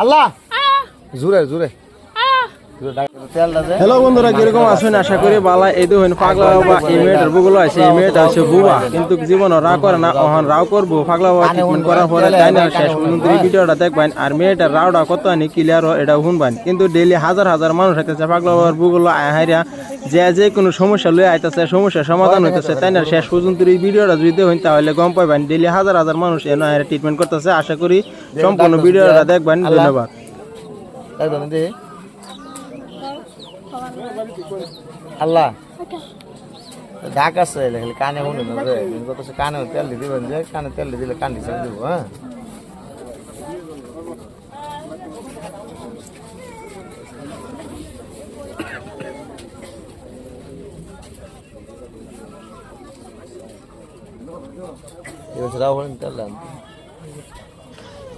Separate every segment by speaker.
Speaker 1: আল্লাহ জুরে জুরে
Speaker 2: হ্যালো বন্ধুরা, কিরকম আছেন? আশা করি বালা। এই দেখুন পাগলা বাবা এই মেয়েটার বুগুলো আছে। এই মেয়েটা আছে বুবা, কিন্তু জীবনও রা করে না। অহন রাও করবো পাগলা বাবা ট্রিটমেন্ট করার পরে, তাই না? শেষ পর্যন্ত এই ভিডিওটা দেখবেন। আর মেয়েটার রাওটা কত আনি ক্লিয়ার এটা শুনবেন। কিন্তু ডেইলি হাজার হাজার মানুষ হইতেছে পাগলা বাবার বুগুলো হাইরা যে কোনো সমস্যা লয়ে আইতেছে, সমস্যার সমাধান হইতেছে, তাই না? শেষ পর্যন্ত এই ভিডিওটা যদি দেখেন তাহলে গম পাইবেন। ডেইলি হাজার হাজার মানুষ এনে ট্রিটমেন্ট করতেছে। আশা করি সম্পূর্ণ ভিডিওটা দেখবেন। ধন্যবাদ।
Speaker 1: আল্লাহ ঢাক আছে কানে শুনে কানে তেল দিয়ে দিবেন, যে কানে তেল দিয়ে দিলে কান দিচ্ছে দিব। হ্যাঁ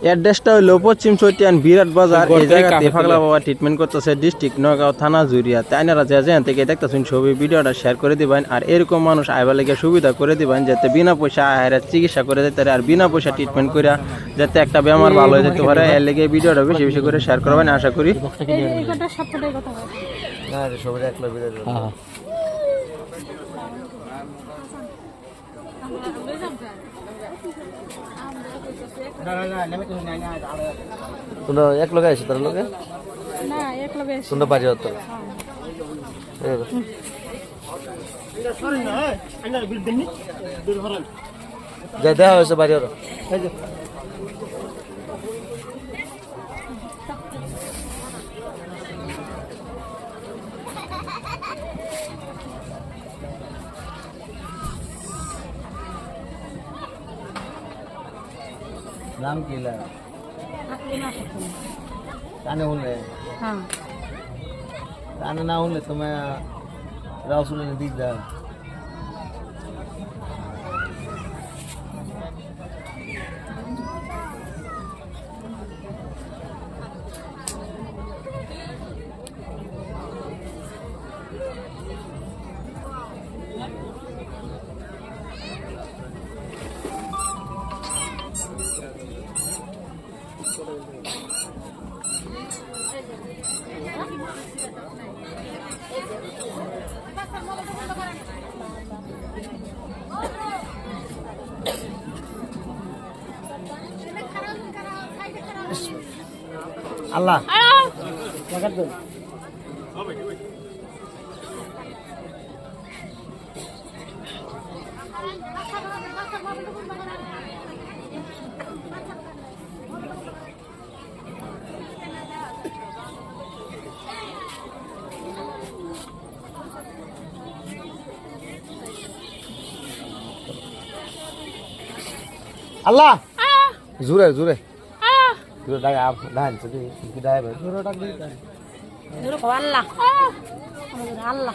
Speaker 2: অ্যাড্রেসটা হইল পশ্চিম চৈতিয়ান বিরাট বাজার। এই জায়গাতে পাগলা বাবা ট্রিটমেন্ট করতেছে, ডিস্ট্রিক্ট নগাঁও, থানা জুরিয়া। তাই আপনারা যেখান থেকে দেখতেছেন ছবি ভিডিওটা শেয়ার করে দিবেন। আর এরকম মানুষ আইবার লেগে সুবিধা করে দিবেন, যাতে বিনা পয়সা আহেরা চিকিৎসা করে দিতে পারে, আর বিনা পয়সা ট্রিটমেন্ট করে যাতে একটা বেমার ভালো হয়ে যেতে পারে। এর লেগে ভিডিওটা বেশি বেশি করে শেয়ার করবেন। আশা করি
Speaker 1: তোমরা এক লোক আইছো, তার লোকে তোমরা বাড়ি হতো যা দেখা হয়েছে বাড়ি হতো। নাম কি কানে শুনলে? কানে না শুনলে তোমার রাও শুনে দিক দা। আল্লাহ আল্লাহ জুরে জুরে জুরে ডাক ডাল সদি কি ডাই ভাই জুরে ডাক দিই জুরে কো আল্লাহ আল্লাহ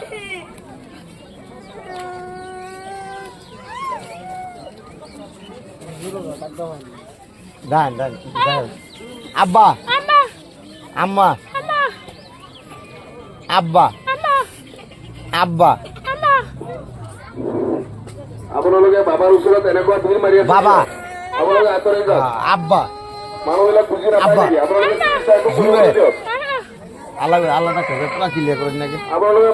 Speaker 1: জুরে ডাক দাও ডান ডান ডান আব্বা আম্মা আব্বা আব্বা
Speaker 3: আপোনালোকে বাবাৰ ওচৰত এনেকুৱা ভিৰ মাৰি আছে,
Speaker 1: বাবা
Speaker 3: আপোনালোকে আঁতৰি যাওক।
Speaker 1: আব্বা
Speaker 3: মানুহবিলাক বুজি নাপায় নেকি? আপোনালোকে চিকিৎসা একো কৰিব নিদিয়ক।
Speaker 1: আল্লাহ আল্লাহ পুরা ক্লিয়ার করেন নাকি
Speaker 3: আপোনালোকে